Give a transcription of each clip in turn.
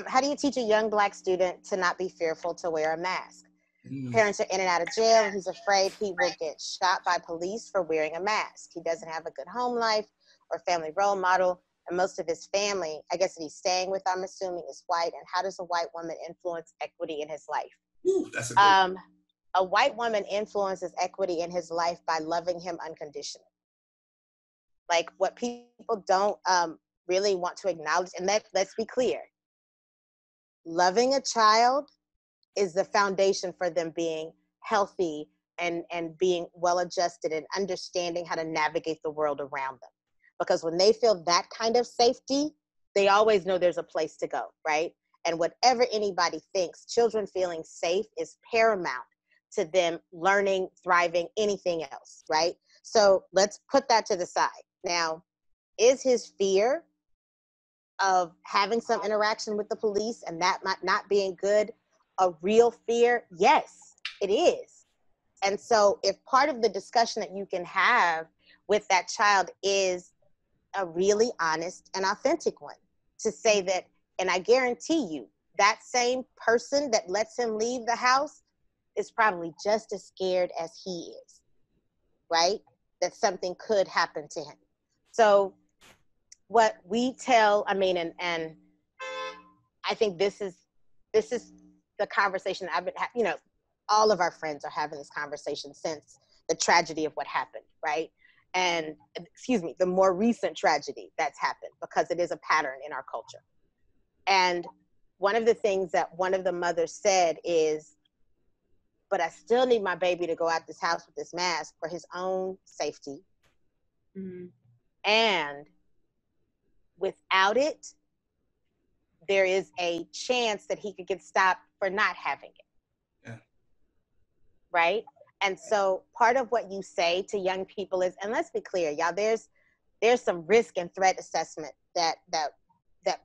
how do you teach a young Black student to not be fearful to wear a mask? Parents are in and out of jail. He's afraid he will get shot by police for wearing a mask. He doesn't have a good home life or family role model. And most of his family, I guess that he's staying with, I'm assuming, is white. And how does a white woman influence equity in his life? Ooh, that's a good a white woman influences equity in his life by loving him unconditionally. Like, what people don't really want to acknowledge, and let's be clear, loving a child is the foundation for them being healthy and being well-adjusted and understanding how to navigate the world around them. Because when they feel that kind of safety, they always know there's a place to go, right? And whatever anybody thinks, children feeling safe is paramount to them learning, thriving, anything else, right? So let's put that to the side. Now, is his fear of having some interaction with the police and that not being good a real fear? Yes, it is. And so if part of the discussion that you can have with that child is a really honest and authentic one, to say that, and I guarantee you, that same person that lets him leave the house is probably just as scared as he is, right? That something could happen to him. So what we tell, I mean, and I think this is the conversation I've been, all of our friends are having this conversation since the tragedy of what happened, right? And the more recent tragedy that's happened, because it is a pattern in our culture. And one of the things that one of the mothers said is, but I still need my baby to go out this house with this mask for his own safety. Mm-hmm. And without it, there is a chance that he could get stopped for not having it. Yeah. Right? And so part of what you say to young people is, and let's be clear, y'all, there's some risk and threat assessment that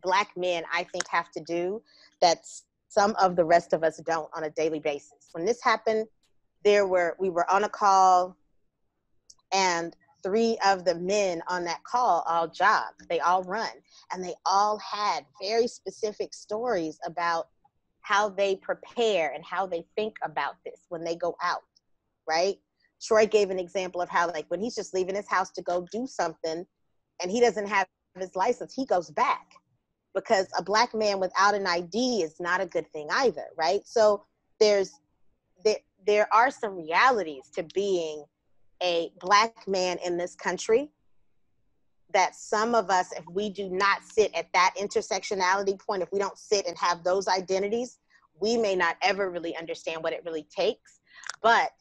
Black men, I think, have to do that some of the rest of us don't on a daily basis. When this happened, we were on a call, and 3 of the men on that call all jog. They all run, and they all had very specific stories about how they prepare and how they think about this when they go out, right? Troy gave an example of how, like, when he's just leaving his house to go do something and he doesn't have his license, he goes back, because a Black man without an ID is not a good thing either, right? So there are some realities to being a Black man in this country that some of us, if we do not sit at that intersectionality point, if we don't sit and have those identities, we may not ever really understand what it really takes. But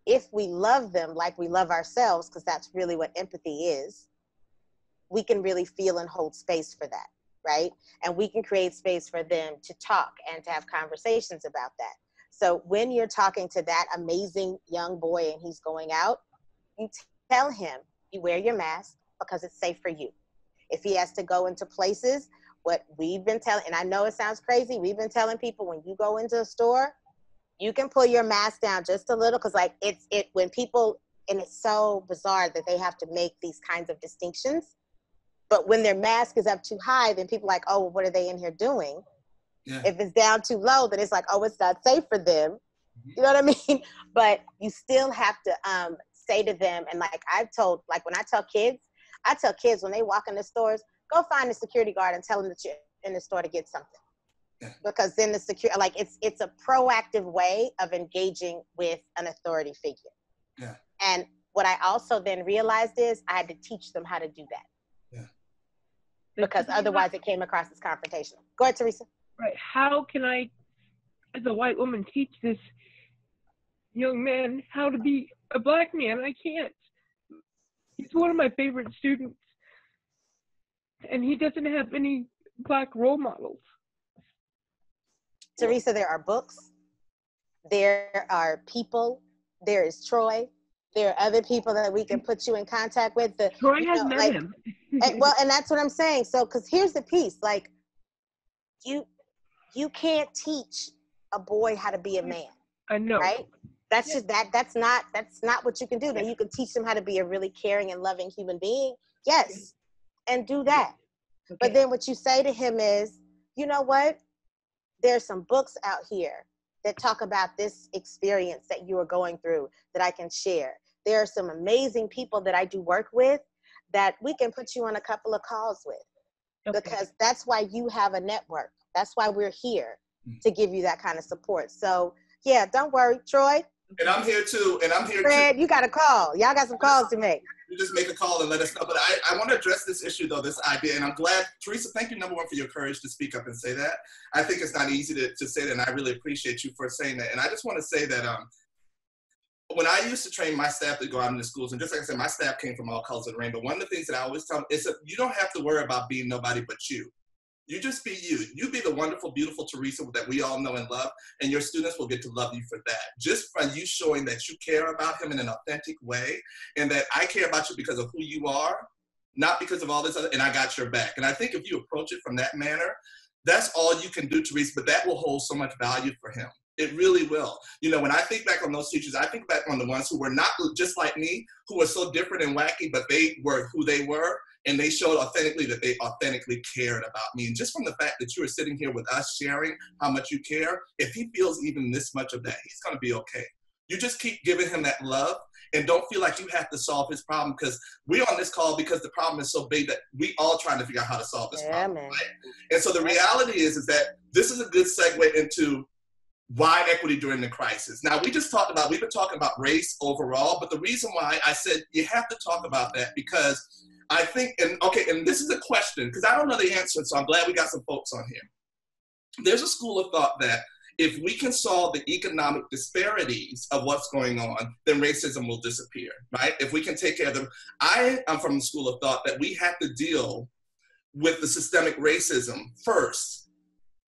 if we love them like we love ourselves, because that's really what empathy is, we can really feel and hold space for that, right? And we can create space for them to talk and to have conversations about that. So when you're talking to that amazing young boy and he's going out, you tell him, you wear your mask because it's safe for you. If he has to go into places, what we've been telling, and I know it sounds crazy, we've been telling people, when you go into a store, you can pull your mask down just a little, because like when people, and it's so bizarre that they have to make these kinds of distinctions, but when their mask is up too high, then people are like, oh, what are they in here doing? Yeah. If it's down too low, then it's like, oh, it's not safe for them. Mm-hmm. You know what I mean? But you still have to say to them, and like I've told, like when I tell kids when they walk in the stores, go find a security guard and tell them that you're in the store to get something. Yeah. Because then it's a proactive way of engaging with an authority figure. Yeah. And what I also then realized is I had to teach them how to do that. Yeah. Because otherwise it came across as confrontational. Go ahead, Teresa. Right. How can I, as a white woman, teach this young man how to be a Black man? I can't. He's one of my favorite students, and he doesn't have any Black role models. Teresa, there are books, there are people, there is Troy, there are other people that we can put you in contact with. Troy has met him. and that's what I'm saying. So, because here's the piece, like, you can't teach a boy how to be a man. I know. Right? That's just that's not what you can do. Now you can teach them how to be a really caring and loving human being. Yes. And do that. Okay. But then what you say to him is, you know what? there's some books out here that talk about this experience that you are going through that I can share. There are some amazing people that I do work with that we can put you on a couple of calls with, because that's why you have a network. That's why we're here, to give you that kind of support. So yeah, don't worry, Troy. And I'm here too. And I'm here Fred, too. you got a call. Y'all got some calls to make. You just make a call and let us know. But I want to address this issue, though, this idea. And I'm glad, Teresa, thank you, number one, for your courage to speak up and say that. I think it's not easy to say that, and I really appreciate you for saying that. And I just want to say that when I used to train my staff to go out into schools, and just like I said, my staff came from all colors of the rainbow. One of the things that I always tell them is that you don't have to worry about being nobody but you. You just be you. You be the wonderful, beautiful Teresa that we all know and love, and your students will get to love you for that. Just by you showing that you care about him in an authentic way, and that I care about you because of who you are, not because of all this other, and I got your back. And I think if you approach it from that manner, that's all you can do, Teresa, but that will hold so much value for him. It really will. You know, when I think back on those teachers, I think back on the ones who were not just like me, who were so different and wacky, but they were who they were. And they showed authentically that they authentically cared about me. And just from the fact that you are sitting here with us sharing how much you care, if he feels even this much of that, he's gonna be okay. You just keep giving him that love, and don't feel like you have to solve his problem, because we're on this call because the problem is so big that we all trying to figure out how to solve this problem, right? And so the reality is that this is a good segue into why equity during the crisis. Now, we've been talking about race overall, but the reason why I said you have to talk about that, because I think, and this is a question, because I don't know the answer, so I'm glad we got some folks on here. There's a school of thought that if we can solve the economic disparities of what's going on, then racism will disappear, right? If we can take care of them. I am from the school of thought that we have to deal with the systemic racism first,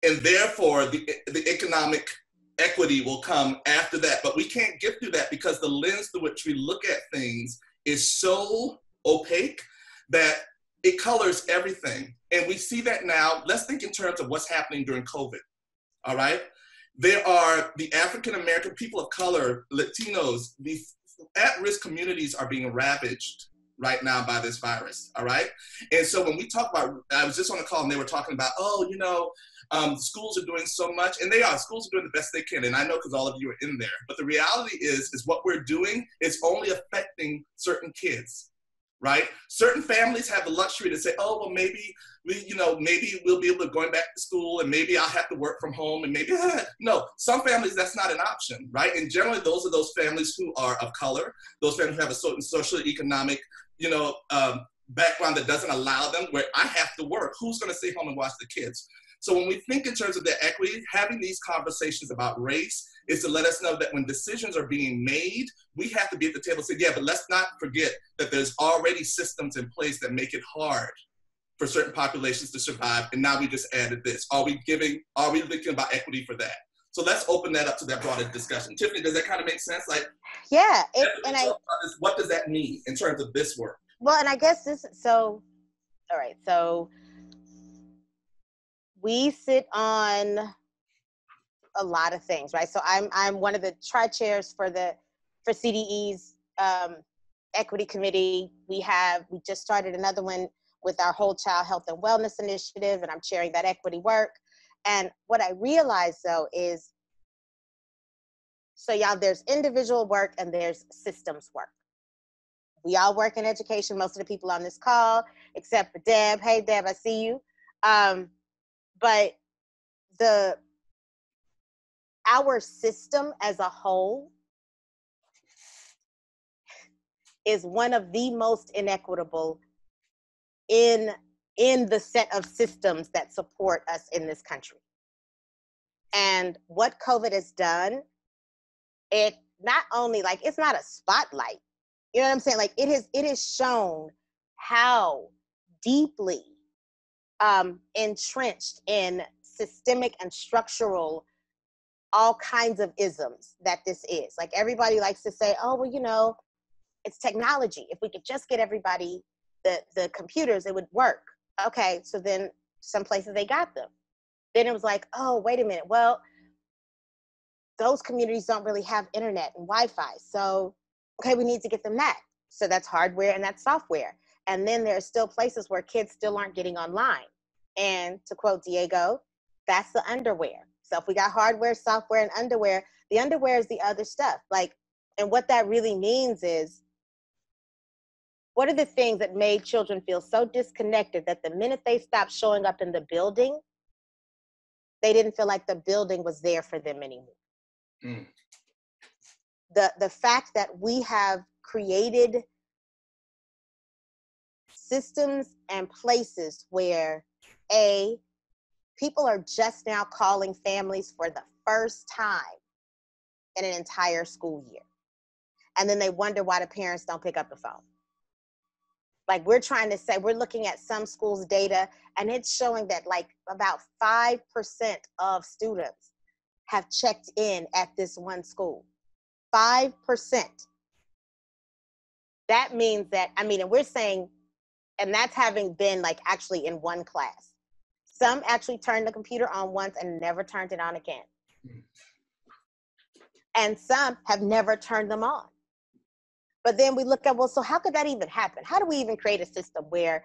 and therefore the economic equity will come after that. But we can't get through that because the lens through which we look at things is so opaque that it colors everything. And we see that now. Let's think in terms of what's happening during COVID, all right? There are the African-American, people of color, Latinos, these at-risk communities are being ravaged right now by this virus, all right? And so when we talk about, I was just on a call and they were talking about, schools are doing so much, and schools are doing the best they can, and I know because all of you are in there. But the reality is what we're doing is only affecting certain kids, right? Certain families have the luxury to say, oh, well, maybe we'll be able to go back to school, and maybe I'll have to work from home, and maybe, no. Some families, that's not an option, right? And generally, those are those families who are of color, those families who have a certain socioeconomic, background that doesn't allow them, where I have to work. Who's going to stay home and watch the kids? So when we think in terms of their equity, having these conversations about race is to let us know that when decisions are being made, we have to be at the table and say, yeah, but let's not forget that there's already systems in place that make it hard for certain populations to survive. And now we just added this. Are we thinking about equity for that? So let's open that up to that broader discussion. Tiffany, does that kind of make sense? Like, yeah, what does that mean in terms of this work? Well, and I guess all right, so we sit on a lot of things, right? So I'm one of the tri-chairs for CDE's equity committee. We just started another one with our whole child health and wellness initiative, and I'm chairing that equity work. And what I realized though is, so y'all, there's individual work and there's systems work. We all work in education, most of the people on this call, except for Deb. Hey, Deb, I see you. But our system as a whole is one of the most inequitable in the set of systems that support us in this country. And what COVID has done, it not only, like, it's not a spotlight. You know what I'm saying? Like, it has shown how deeply entrenched in systemic and structural, all kinds of isms that this is. Like, everybody likes to say, oh, well, it's technology. If we could just get everybody the computers, it would work. Okay, so then some places they got them. Then it was like, oh, wait a minute. Well, those communities don't really have internet and Wi-Fi. So, okay, we need to get them that. So that's hardware and that's software. And then there are still places where kids still aren't getting online. And to quote Diego, that's the underwear. So if we got hardware, software, and underwear, the underwear is the other stuff. Like, and what that really means is, what are the things that made children feel so disconnected that the minute they stopped showing up in the building, they didn't feel like the building was there for them anymore? Mm. The fact that we have created systems and places where people are just now calling families for the first time in an entire school year. And then they wonder why the parents don't pick up the phone. Like, we're trying to say, we're looking at some schools' data, and it's showing that like about 5% of students have checked in at this one school. 5%. That means that, I mean, and we're saying, and that's having been like actually in one class. Some actually turned the computer on once and never turned it on again. And some have never turned them on. But then we look at, well, so how could that even happen? How do we even create a system where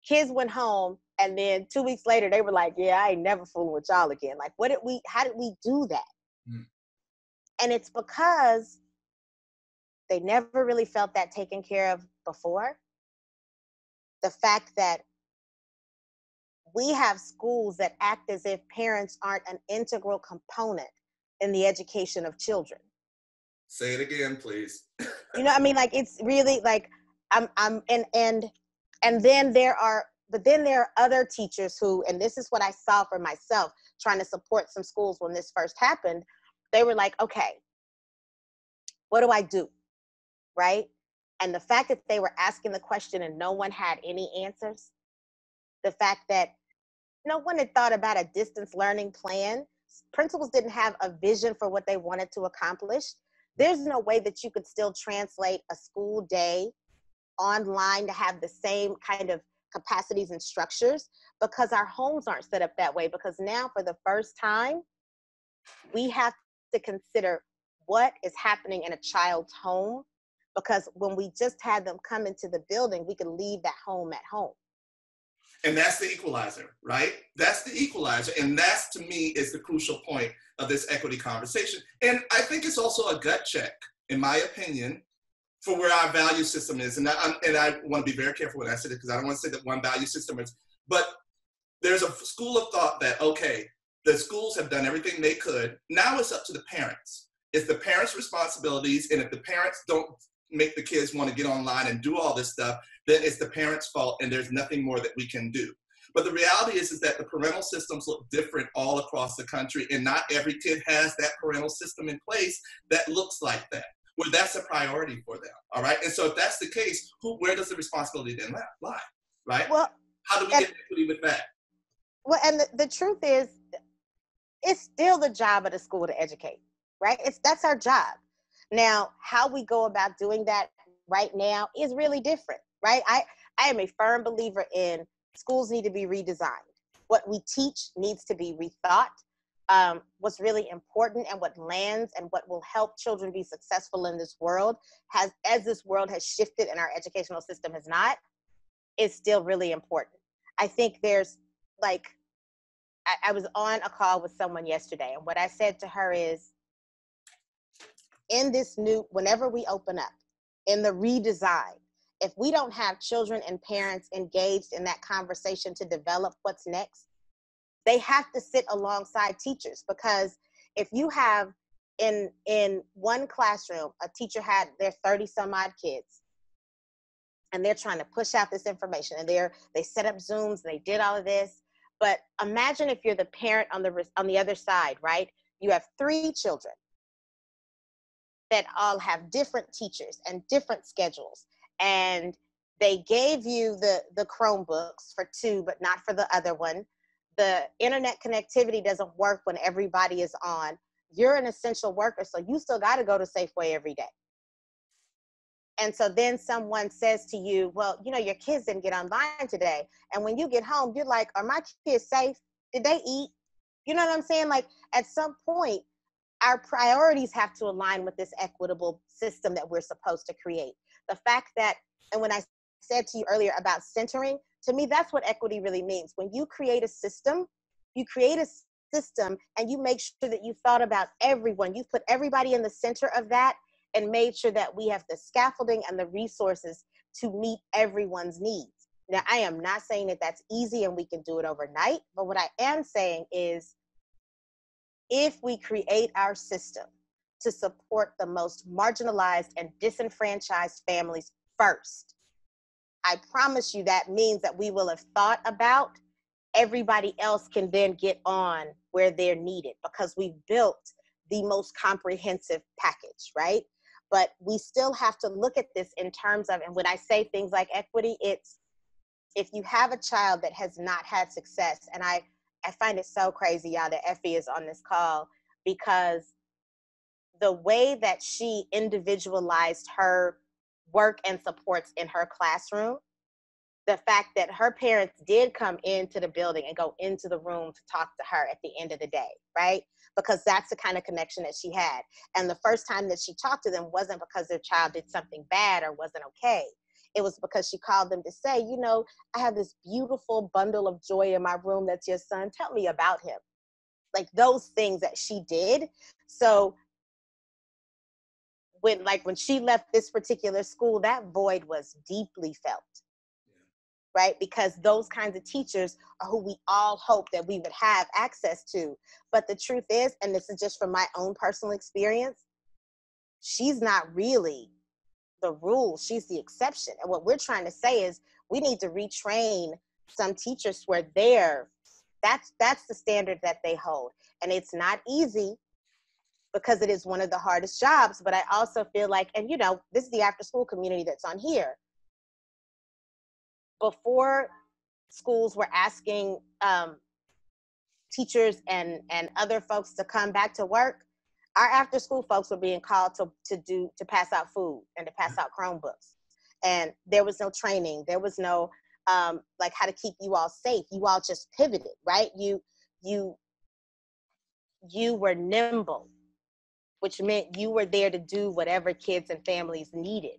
kids went home and then 2 weeks later they were like, yeah, I ain't never fooling with y'all again. Like, how did we do that? Mm. And it's because they never really felt that taken care of before. The fact that we have schools that act as if parents aren't an integral component in the education of children. Say it again, please. You know, I mean, like, it's really like, and then there are other teachers who, and this is what I saw for myself, trying to support some schools when this first happened. They were like, okay, what do I do? Right? And the fact that they were asking the question and no one had any answers, the fact that no one had thought about a distance learning plan, principals didn't have a vision for what they wanted to accomplish. There's no way that you could still translate a school day online to have the same kind of capacities and structures, because our homes aren't set up that way. Because now, for the first time, we have to consider what is happening in a child's home, because when we just had them come into the building, we could leave that home at home. And that's the equalizer, right? That's the equalizer. And that's, to me, is the crucial point of this equity conversation. And I think it's also a gut check, in my opinion, for where our value system is. And I want to be very careful when I say this, because I don't want to say that one value system is, but there's a school of thought that, okay, the schools have done everything they could. Now it's up to the parents. It's the parents' responsibilities. And if the parents don't make the kids want to get online and do all this stuff, then it's the parents' fault, and there's nothing more that we can do. But the reality is that the parental systems look different all across the country, and not every kid has that parental system in place that looks like that, where that's a priority for them, all right? And so if that's the case, where does the responsibility then lie, right? Well, how do we get equity with that? Well, and the truth is, it's still the job of the school to educate, right? That's our job. Now, how we go about doing that right now is really different, right? I am a firm believer in schools need to be redesigned. What we teach needs to be rethought. What's really important and what lands and what will help children be successful in this world, as this world has shifted and our educational system has not, is still really important. I think there's like, I was on a call with someone yesterday, and what I said to her is, in this new, whenever we open up, in the redesign, if we don't have children and parents engaged in that conversation to develop what's next, they have to sit alongside teachers. Because if you have in one classroom, a teacher had their 30 some odd kids, and they're trying to push out this information, and they set up Zooms, and they did all of this. But imagine if you're the parent on the other side, right? You have 3 children that all have different teachers and different schedules, and they gave you the Chromebooks for 2, but not for the other one. The internet connectivity doesn't work when everybody is on. You're an essential worker, so you still got to go to Safeway every day. And so then someone says to you, well, you know, your kids didn't get online today. And when you get home, you're like, are my kids safe? Did they eat? You know what I'm saying? Like, at some point, our priorities have to align with this equitable system that we're supposed to create. The fact that, and when I said to you earlier about centering, to me, that's what equity really means. When you create a system system and you make sure that you thought about everyone, you've put everybody in the center of that and made sure that we have the scaffolding and the resources to meet everyone's needs. Now, I am not saying that that's easy and we can do it overnight, but what I am saying is if we create our system to support the most marginalized and disenfranchised families first, I promise you that means that we will have thought about everybody else can then get on where they're needed because we've built the most comprehensive package, right? But we still have to look at this in terms of, and when I say things like equity, it's if you have a child that has not had success, and I find it so crazy, y'all, that Effie is on this call because the way that she individualized her work and supports in her classroom, the fact that her parents did come into the building and go into the room to talk to her at the end of the day, right? Because that's the kind of connection that she had. And the first time that she talked to them wasn't because their child did something bad or wasn't okay. It was because she called them to say, you know, I have this beautiful bundle of joy in my room that's your son. Tell me about him. Like those things that she did. So when she left this particular school, that void was deeply felt. Right? Because those kinds of teachers are who we all hope that we would have access to. But the truth is, and this is just from my own personal experience, she's not really the rule, she's the exception. And what we're trying to say is we need to retrain some teachers where that's the standard that they hold. And it's not easy because it is one of the hardest jobs, but I also feel like, and you know, this is the after school community that's on here. Before schools were asking teachers and other folks to come back to work, our after school folks were being called to pass out food and to pass out Chromebooks. And there was no training. There was no like how to keep you all safe. You all just pivoted, right? You were nimble, which meant you were there to do whatever kids and families needed.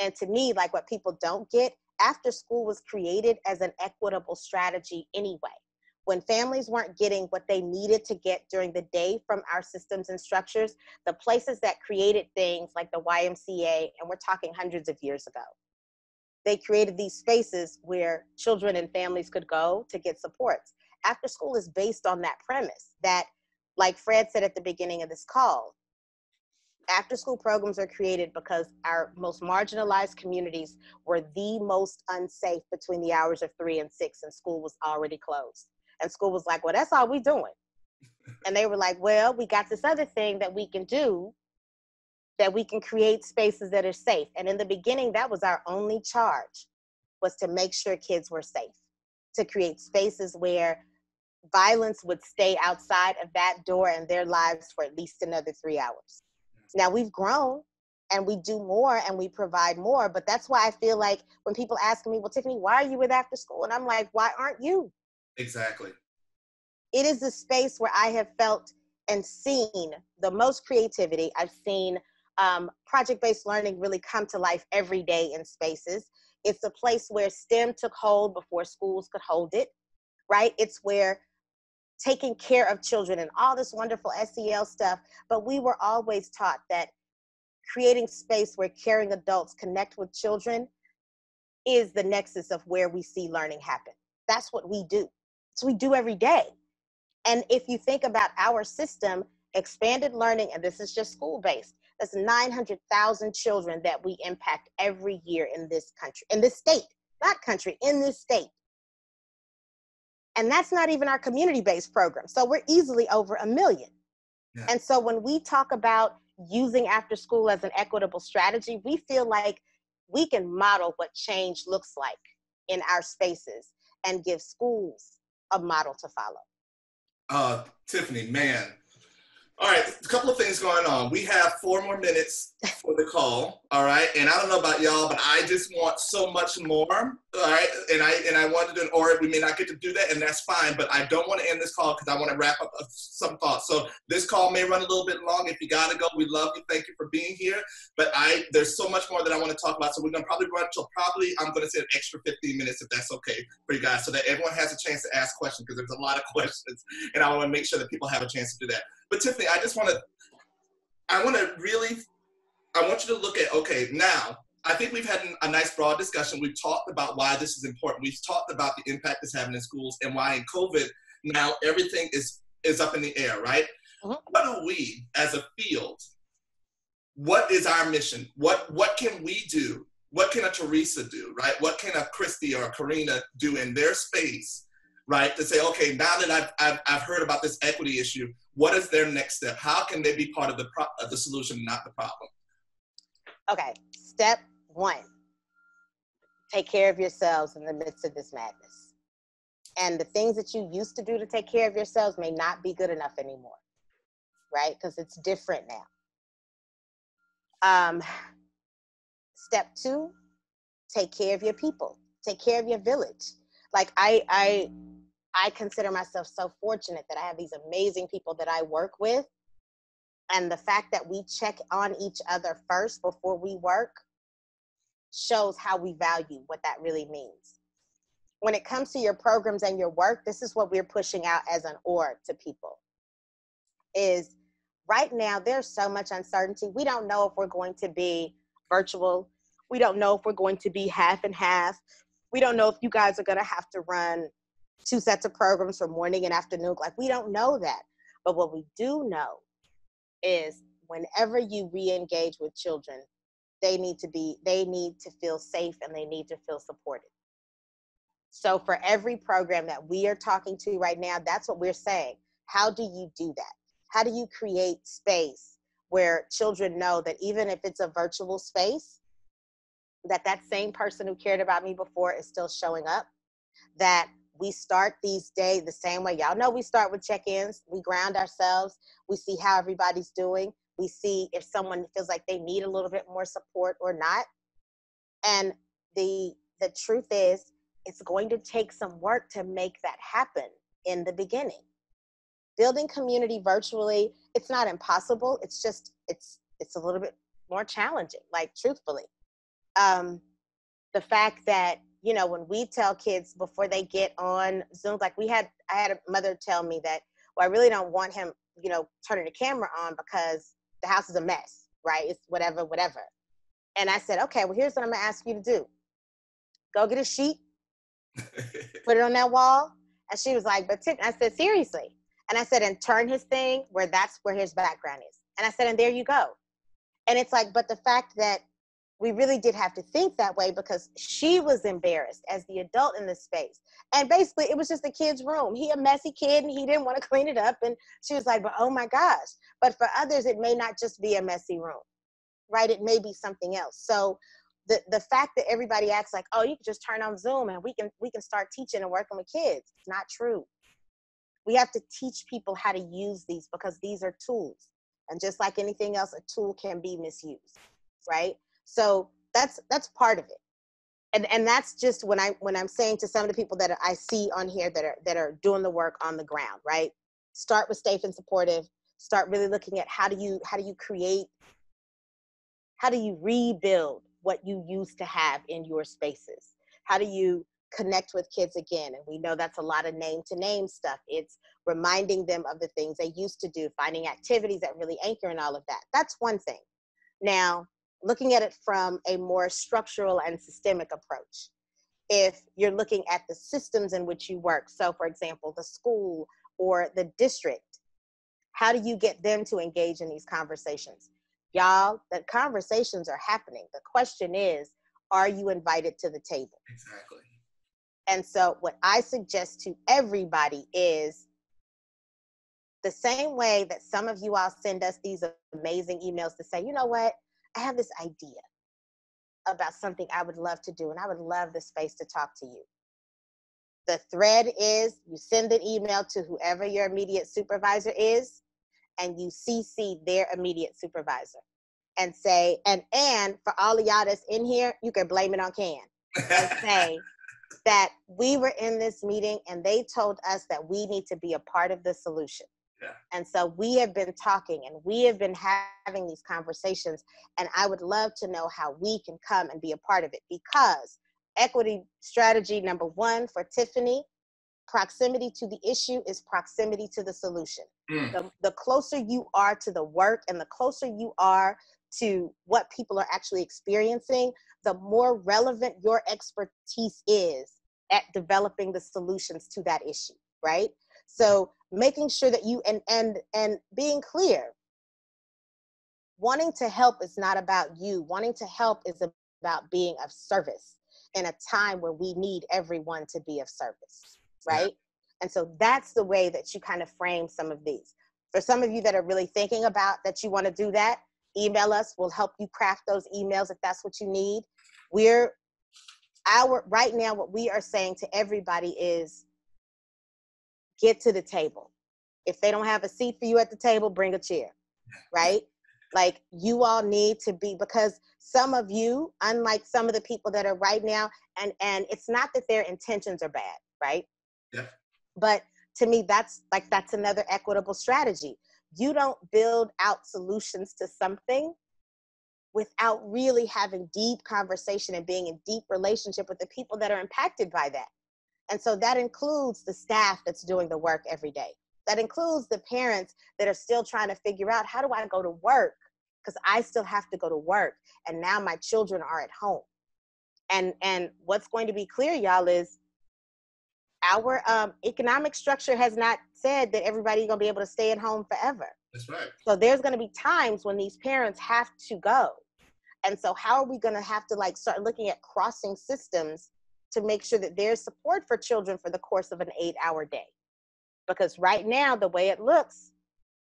And to me, like what people don't get, after school was created as an equitable strategy anyway. When families weren't getting what they needed to get during the day from our systems and structures, the places that created things like the YMCA, and we're talking hundreds of years ago, they created these spaces where children and families could go to get supports. After school is based on that premise that, like Fred said at the beginning of this call, after school programs are created because our most marginalized communities were the most unsafe between the hours of 3 and 6 and school was already closed. And school was like, well, that's all we doing. And they were like, well, we got this other thing that we can do, that we can create spaces that are safe. And in the beginning, that was our only charge, was to make sure kids were safe, to create spaces where violence would stay outside of that door in their lives for at least another 3 hours. Now we've grown and we do more and we provide more, but that's why I feel like when people ask me, well, Tiffany, why are you with after school? And I'm like, why aren't you? Exactly. It is a space where I have felt and seen the most creativity. I've seen project-based learning really come to life every day in spaces. It's a place where STEM took hold before schools could hold it, right? It's where taking care of children and all this wonderful SEL stuff, but we were always taught that creating space where caring adults connect with children is the nexus of where we see learning happen. That's what we do. So we do every day. And if you think about our system, expanded learning, and this is just school-based, that's 900,000 children that we impact every year in this country, in this state, not country, in this state. And that's not even our community-based program. So we're easily over 1 million. Yeah. And so when we talk about using after school as an equitable strategy, we feel like we can model what change looks like in our spaces and give schools a model to follow. Tiffany, man. All right, a couple of things going on. We have 4 more minutes for the call, all right? And I don't know about y'all, but I just want so much more. All right, and I wanted to, or we may not get to do that, and that's fine. But I don't want to end this call because I want to wrap up some thoughts. So this call may run a little bit long. If you gotta go, we love you. Thank you for being here. But there's so much more that I want to talk about. So we're gonna probably run till I'm gonna say an extra 15 minutes if that's okay for you guys, so that everyone has a chance to ask questions because there's a lot of questions, and I want to make sure that people have a chance to do that. But Tiffany, I want you to look at, okay, now. I think we've had a nice broad discussion. We've talked about why this is important. We've talked about the impact it's having in schools and why in COVID now everything is up in the air, right? Mm-hmm. What do we as a field, what is our mission? What can we do? What can a Teresa do, right? What can a Christy or a Karina do in their space, right? To say, okay, now that I've heard about this equity issue, what is their next step? How can they be part of the solution, not the problem? Okay, step 1, take care of yourselves in the midst of this madness. And the things that you used to do to take care of yourselves may not be good enough anymore, right? Because it's different now. Step 2, take care of your people, take care of your village. Like I consider myself so fortunate that I have these amazing people that I work with. And the fact that we check on each other first before we work shows how we value what that really means. When it comes to your programs and your work, this is what we're pushing out as an org to people. Is right now, there's so much uncertainty. We don't know if we're going to be virtual. We don't know if we're going to be half and half. We don't know if you guys are going to have to run 2 sets of programs for morning and afternoon. Like, we don't know that. But what we do know is whenever you re-engage with children, they need to feel safe and they need to feel supported. So for every program that we are talking to right now, that's what we're saying. How do you do that? How do you create space where children know that even if it's a virtual space, that same person who cared about me before is still showing up? That we start these days the same way. Y'all know we start with check-ins. We ground ourselves. We see how everybody's doing. We see if someone feels like they need a little bit more support or not. And the truth is, it's going to take some work to make that happen in the beginning. Building community virtually, it's not impossible. It's just, it's a little bit more challenging, like truthfully. The fact that, you know, when we tell kids before they get on Zoom, like I had a mother tell me that, well, I really don't want him, you know, turning the camera on because the house is a mess, right? It's whatever. And I said, okay, well, here's what I'm gonna ask you to do. Go get a sheet, put it on that wall. And she was like, but Tiffany, I said, seriously. And I said, and turn his thing that's where his background is. And I said, and there you go. And it's like, but the fact that we really did have to think that way because she was embarrassed as the adult in the space. And basically it was just the kid's room. He a messy kid and he didn't want to clean it up. And she was like, but oh my gosh. But for others, it may not just be a messy room, right? It may be something else. So the fact that everybody acts like, oh, you can just turn on Zoom and we can start teaching and working with kids. It's not true. We have to teach people how to use these because these are tools. And just like anything else, a tool can be misused, right? So that's part of it. And that's just when I'm saying to some of the people that I see on here that are doing the work on the ground, right? Start with safe and supportive. Start really looking at how do you rebuild what you used to have in your spaces? How do you connect with kids again? And we know that's a lot of name to name stuff. It's reminding them of the things they used to do, finding activities that really anchor in all of that. That's one thing. Now, looking at it from a more structural and systemic approach. If you're looking at the systems in which you work, so for example, the school or the district, how do you get them to engage in these conversations? Y'all, the conversations are happening. The question is, are you invited to the table? Exactly. And so what I suggest to everybody is the same way that some of you all send us these amazing emails to say, you know what, I have this idea about something I would love to do, and I would love the space to talk to you. The thread is you send an email to whoever your immediate supervisor is, and you CC their immediate supervisor and say, and for all of y'all that's in here, you can blame it on Can and say, that we were in this meeting and they told us that we need to be a part of the solution. Yeah. And so we have been talking and we have been having these conversations, and I would love to know how we can come and be a part of it, because equity strategy number one for Tiffany, proximity to the issue is proximity to the solution. The closer you are to the work and the closer you are to what people are actually experiencing, the more relevant your expertise is at developing the solutions to that issue, right? So making sure that you, and being clear, wanting to help is not about you. Wanting to help is about being of service in a time where we need everyone to be of service, right? Yeah. And so that's the way that you kind of frame some of these. For some of you that are really thinking about that you want to do that, email us. We'll help you craft those emails if that's what you need. Right now, what we are saying to everybody is get to the table. If they don't have a seat for you at the table, bring a chair, right? Like, you all need to be, because some of you, unlike some of the people that are right now, and it's not that their intentions are bad, right? Yeah. But to me, that's another equitable strategy. You don't build out solutions to something without really having deep conversation and being in deep relationship with the people that are impacted by that. And so that includes the staff that's doing the work every day. That includes the parents that are still trying to figure out, how do I go to work? Because I still have to go to work. And now my children are at home. And what's going to be clear, y'all, is our economic structure has not said that everybody's going to be able to stay at home forever. That's right. So there's going to be times when these parents have to go. And so how are we going to have to start looking at crossing systems to make sure that there's support for children for the course of an 8-hour day? Because right now, the way it looks,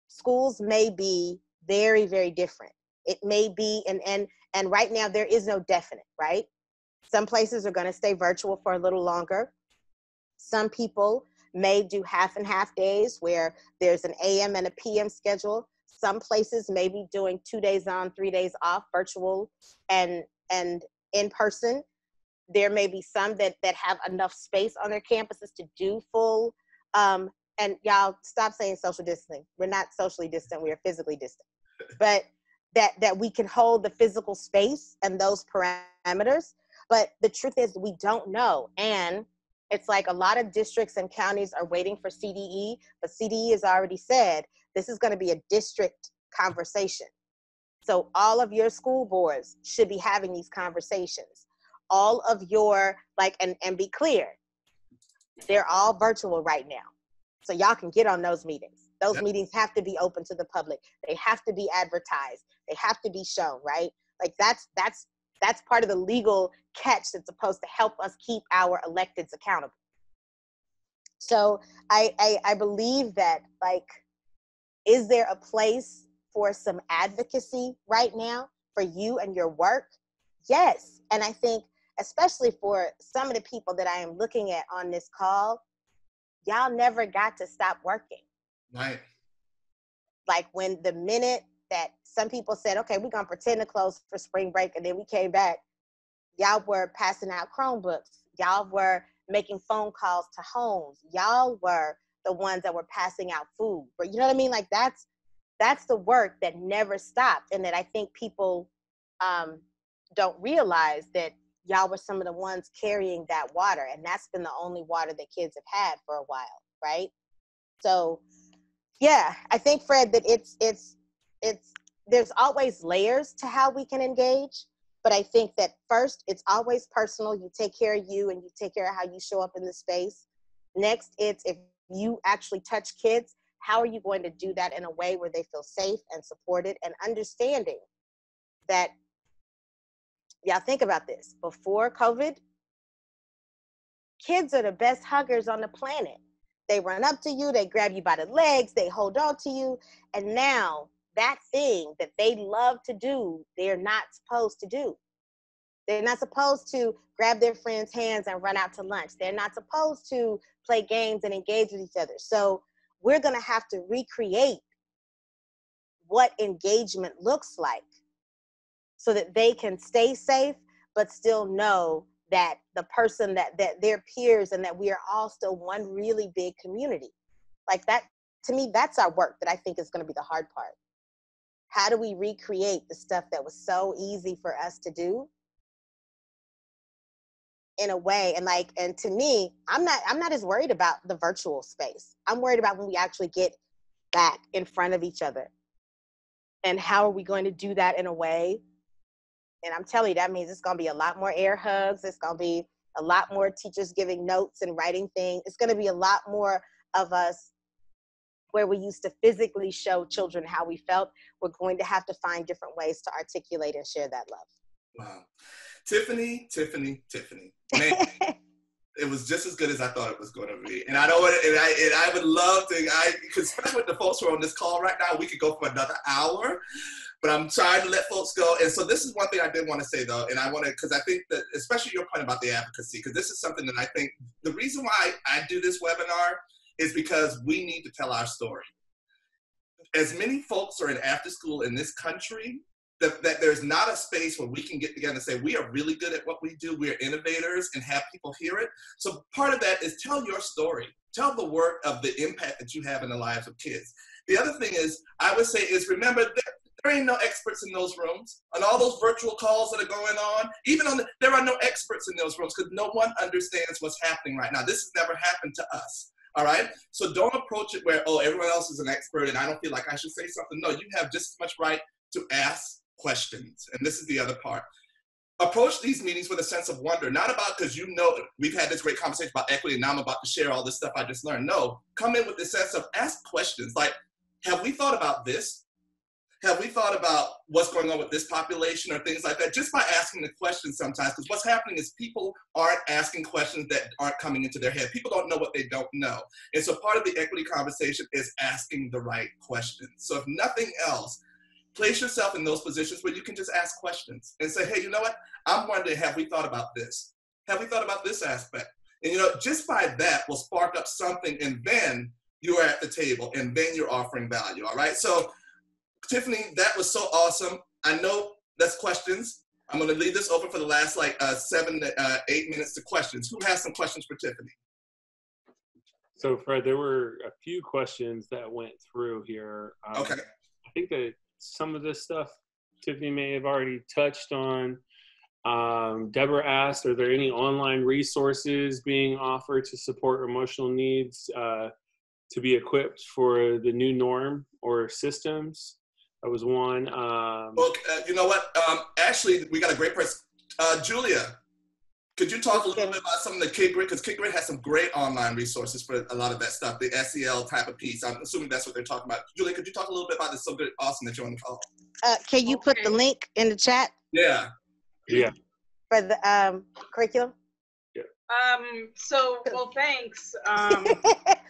schools may be very, very different. It may be, and right now there is no definite, right? Some places are going to stay virtual for a little longer. Some people may do half and half days where there's an AM and a PM schedule. Some places may be doing 2 days on, 3 days off, virtual and in person. There may be some that have enough space on their campuses to do full, and y'all stop saying social distancing. We're not socially distant, we are physically distant. But that we can hold the physical space and those parameters. But the truth is, we don't know. And it's like a lot of districts and counties are waiting for CDE, but CDE has already said this is going to be a district conversation. So all of your school boards should be having these conversations. All of your, and be clear, they're all virtual right now. So y'all can get on those meetings. Those meetings have to be open to the public. They have to be advertised. They have to be shown, right? That's part of the legal catch that's supposed to help us keep our electeds accountable. So I believe that, is there a place for some advocacy right now for you and your work? Yes. And I think, especially for some of the people that I am looking at on this call, y'all never got to stop working. Right. When the minute that some people said, okay, we're going to pretend to close for spring break, and then we came back, y'all were passing out Chromebooks. Y'all were making phone calls to homes. Y'all were the ones that were passing out food. But you know what I mean? That's the work that never stopped, and that I think people don't realize that y'all were some of the ones carrying that water, and that's been the only water that kids have had for a while, right? So, yeah, I think, Fred, that it's there's always layers to how we can engage, but I think that first, it's always personal. You take care of you, and you take care of how you show up in the space. Next, it's if you actually touch kids, how are you going to do that in a way where they feel safe and supported, and understanding that, y'all think about this, before COVID, kids are the best huggers on the planet. They run up to you, they grab you by the legs, they hold on to you, and now that thing that they love to do, they're not supposed to do. They're not supposed to grab their friends' hands and run out to lunch. They're not supposed to play games and engage with each other. So we're going to have to recreate what engagement looks like so that they can stay safe, but still know that the person that their peers, and that we are all still one really big community. Like that, to me, that's our work that I think is going to be the hard part. How do we recreate the stuff that was so easy for us to do in a way? And to me, I'm not as worried about the virtual space. I'm worried about when we actually get back in front of each other. And how are we going to do that in a way? And I'm telling you, that means it's going to be a lot more air hugs. It's going to be a lot more teachers giving notes and writing things. It's going to be a lot more of us where we used to physically show children how we felt. We're going to have to find different ways to articulate and share that love. Wow. Tiffany. Man, it was just as good as I thought it was going to be. And I know I would love to, because especially with the folks who are on this call right now, we could go for another hour, but I'm trying to let folks go. And so this is one thing I did want to say though, and I want to, because I think that, especially your point about the advocacy, because this is something that I think, the reason why I do this webinar is because we need to tell our story. As many folks are in after school in this country, that there's not a space where we can get together and say, we are really good at what we do, we're innovators, and have people hear it. So part of that is tell your story. Tell the work of the impact that you have in the lives of kids. The other thing is, I would say is, remember, there ain't no experts in those rooms. On all those virtual calls that are going on, there are no experts in those rooms because no one understands what's happening right now. This has never happened to us. All right? So don't approach it where, oh, everyone else is an expert and I don't feel like I should say something. No, you have just as much right to ask questions. And this is the other part. Approach these meetings with a sense of wonder, not about because we've had this great conversation about equity and now I'm about to share all this stuff I just learned. No, come in with the sense of ask questions like, have we thought about this? Have we thought about what's going on with this population or things like that? Just by asking the questions sometimes, because what's happening is people aren't asking questions that aren't coming into their head. People don't know what they don't know. And so part of the equity conversation is asking the right questions. So if nothing else, place yourself in those positions where you can just ask questions and say, hey, you know what? I'm wondering, have we thought about this? Have we thought about this aspect? And just by that will spark up something, and then you're at the table and then you're offering value, all right? So Tiffany, that was so awesome. I know that's questions. I'm going to leave this open for the last 7 to 8 minutes to questions. Who has some questions for Tiffany? So Fred, there were a few questions that went through here. Okay. I think that some of this stuff Tiffany may have already touched on. Deborah asked, are there any online resources being offered to support emotional needs to be equipped for the new norm or systems? That was one. Look, you know what? Actually, we got a great person. Julia, could you talk a little bit about some of the Kid Grid? Because Kid Grid has some great online resources for a lot of that stuff, the SEL type of piece. I'm assuming that's what they're talking about. Julia, could you talk a little bit about this? So good, awesome that you're on the call. Can you put the link in the chat? Yeah. Yeah. For the curriculum? Yeah. Well, thanks.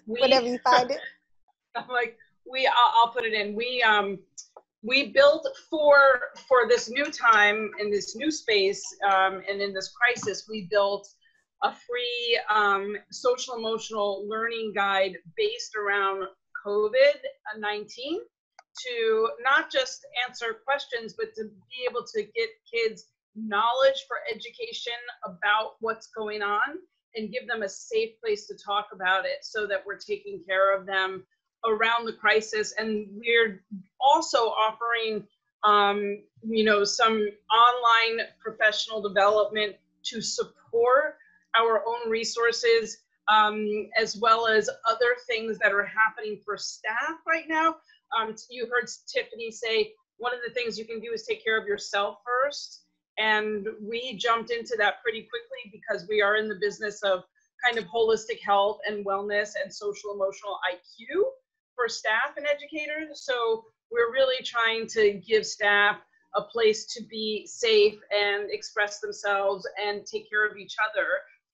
Whenever you find it. I'll put it in. We built for this new time, in this new space, and in this crisis, we built a free social emotional learning guide based around COVID-19 to not just answer questions, but to be able to get kids knowledge for education about what's going on and give them a safe place to talk about it so that we're taking care of them around the crisis. And we're also offering, some online professional development to support our own resources, as well as other things that are happening for staff right now. You heard Tiffany say, one of the things you can do is take care of yourself first. And we jumped into that pretty quickly because we are in the business of kind of holistic health and wellness and social emotional IQ for staff and educators. So we're really trying to give staff a place to be safe and express themselves and take care of each other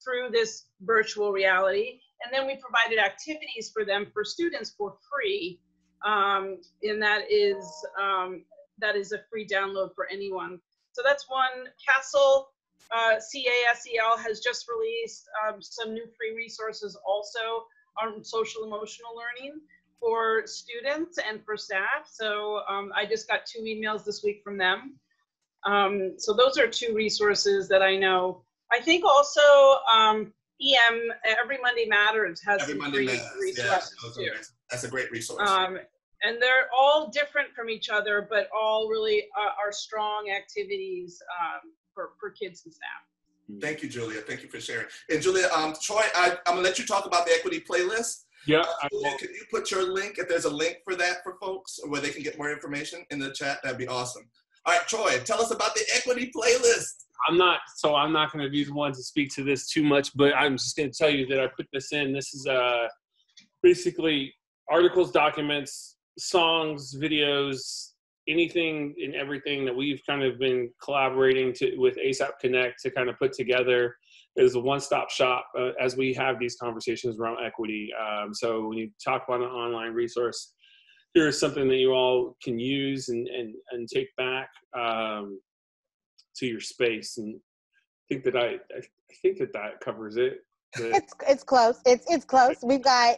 through this virtual reality. And then we provided activities for them, for students, for free. And that is a free download for anyone. So that's one. Castle CASEL has just released some new free resources also on social emotional learning for students and for staff. So I just got 2 emails this week from them. So those are 2 resources that I know I think also EM, Every Monday Matters, has Every some Monday free Matters. resources Yeah, too. that's a great resource. And they're all different from each other, but all really are strong activities for kids and staff. Thank you, Julia. Thank you for sharing. And Julia, Troy, I'm gonna let you talk about the equity playlist. Yeah. Julia, can you put your link, if there's a link for that for folks, or where they can get more information in the chat? That'd be awesome. All right, Troy, tell us about the equity playlist. I'm not going to be the one to speak to this too much, but I'm just going to tell you that I put this in. This is basically articles, documents, songs, videos, anything and everything that we've kind of been collaborating with ASAP Connect to kind of put together as a one-stop shop as we have these conversations around equity. So when you talk about an online resource, here is something that you all can use and take back to your space. And I think that covers it. It's close. It's close. We've got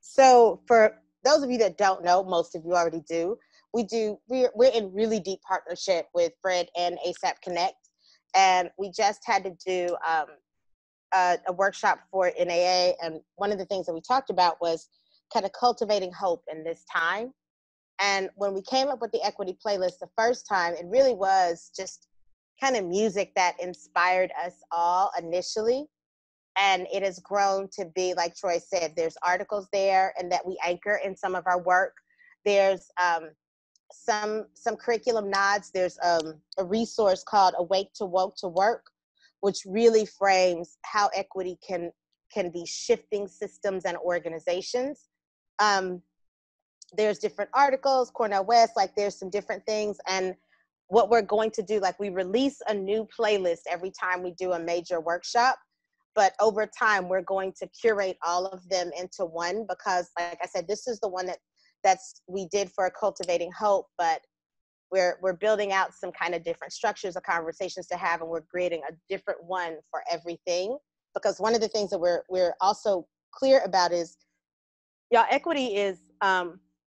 so for those of you that don't know, most of you already do. We're in really deep partnership with Fred and ASAP Connect, and we just had to do a workshop for NAA, and one of the things that we talked about was kind of cultivating hope in this time. And when we came up with the equity playlist the first time, it really was just kind of music that inspired us all initially. And it has grown to be, like Troy said, there's articles there and that we anchor in some of our work. There's some curriculum nods. There's a resource called Awake to Woke to Work, which really frames how equity can be shifting systems and organizations. There's different articles, Cornell West, like there's some different things. And what we're going to do, like we release a new playlist every time we do a major workshop, but over time we're going to curate all of them into one, because like I said, this is the one we did for Cultivating Hope, but we're building out some kind of different structures of conversations to have, and we're creating a different one for everything. Because one of the things that we're also clear about is, y'all, equity is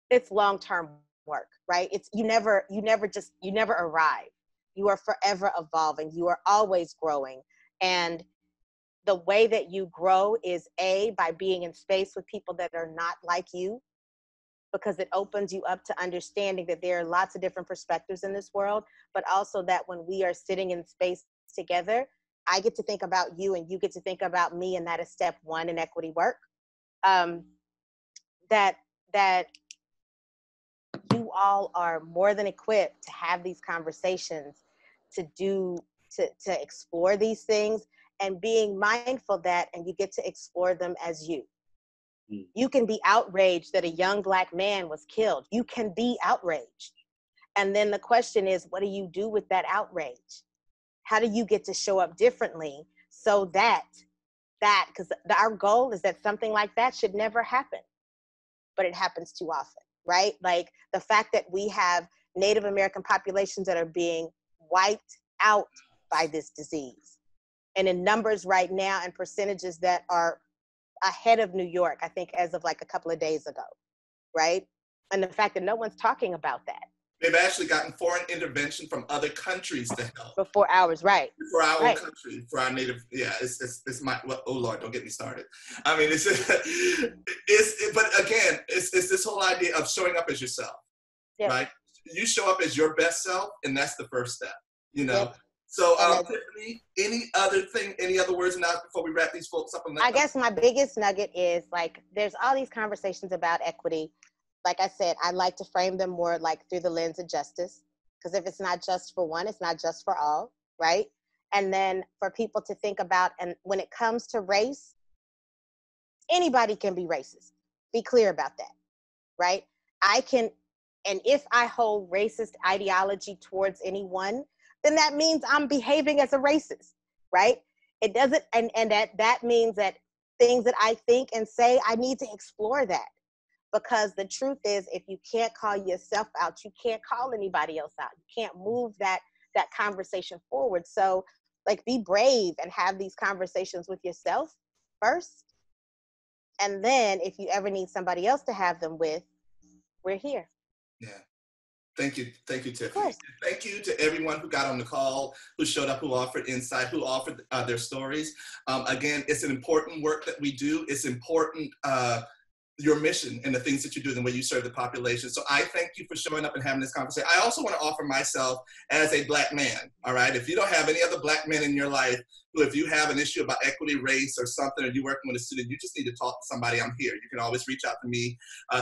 it's long-term work, right? It's you never arrive. You are forever evolving. You are always growing. And the way that you grow is by being in space with people that are not like you, because it opens you up to understanding that there are lots of different perspectives in this world, but also that when we are sitting in space together, I get to think about you and you get to think about me, and that is step one in equity work. That you all are more than equipped to have these conversations, to explore these things, and being mindful that, and you get to explore them as you. You can be outraged that a young Black man was killed. You can be outraged. And then the question is, what do you do with that outrage? How do you get to show up differently so that because our goal is that something like that should never happen, but it happens too often, right? Like the fact that we have Native American populations that are being wiped out by this disease. And in numbers right now and percentages that are ahead of New York, I think as of like a couple of days ago, right? And the fact that no one's talking about that. They've actually gotten foreign intervention from other countries to help. Before ours, right. For our own country, for our native, it's my, well, oh Lord, don't get me started. I mean, but again, it's this whole idea of showing up as yourself, right? You show up as your best self, and that's the first step, you know? Yep. So, Tiffany, any other words now before we wrap these folks up? I guess my biggest nugget is, like, there's all these conversations about equity. Like I said, I like to frame them more like through the lens of justice, because if it's not just for one, it's not just for all, right? And then for people to think about, and when it comes to race, anybody can be racist. Be clear about that, right? And if I hold racist ideology towards anyone, then that means I'm behaving as a racist, right? It doesn't, and that means that things that I think and say, I need to explore that. Because the truth is, if you can't call yourself out, you can't call anybody else out. You can't move that conversation forward. So, like, be brave and have these conversations with yourself first. And then if you ever need somebody else to have them with, we're here. Yeah. Thank you, Tiffany. Thank you to everyone who got on the call, who showed up, who offered insight, who offered their stories. Again, it's an important work that we do. It's important, your mission and the things that you do and the way you serve the population. So I thank you for showing up and having this conversation. I also want to offer myself as a Black man, all right? If you don't have any other Black men in your life, who if you have an issue about equity, race, or something, or you're working with a student, you just need to talk to somebody. I'm here. You can always reach out to me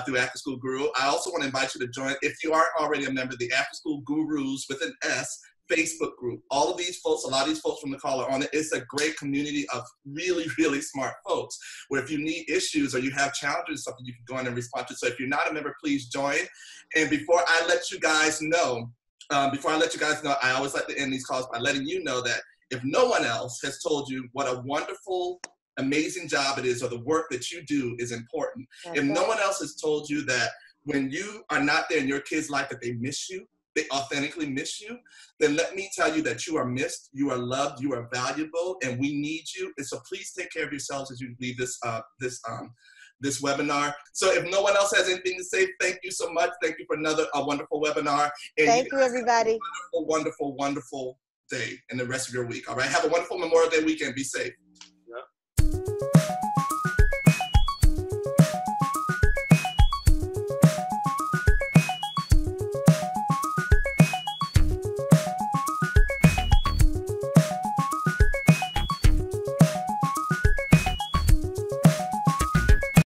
through After School Guru. I also want to invite you to join, if you aren't already a member, the After School Gurus with an S Facebook group. All of these folks, a lot of these folks from the call are on it. It's a great community of really, really smart folks where if you need issues or you have challenges, something you can go in and respond to. So if you're not a member, please join. And before I let you guys know, I always like to end these calls by letting you know that if no one else has told you what a wonderful, amazing job it is, or the work that you do is important, if no one else has told you that when you are not there in your kid's life that they miss you, they authentically miss you, then let me tell you that you are missed, you are loved, you are valuable, and we need you. And so please take care of yourselves as you leave this webinar. So if no one else has anything to say, thank you so much. Thank you for another wonderful webinar. And thank you, everybody. Wonderful, wonderful, wonderful day and the rest of your week. All right. Have a wonderful Memorial Day weekend. Be safe. Yeah.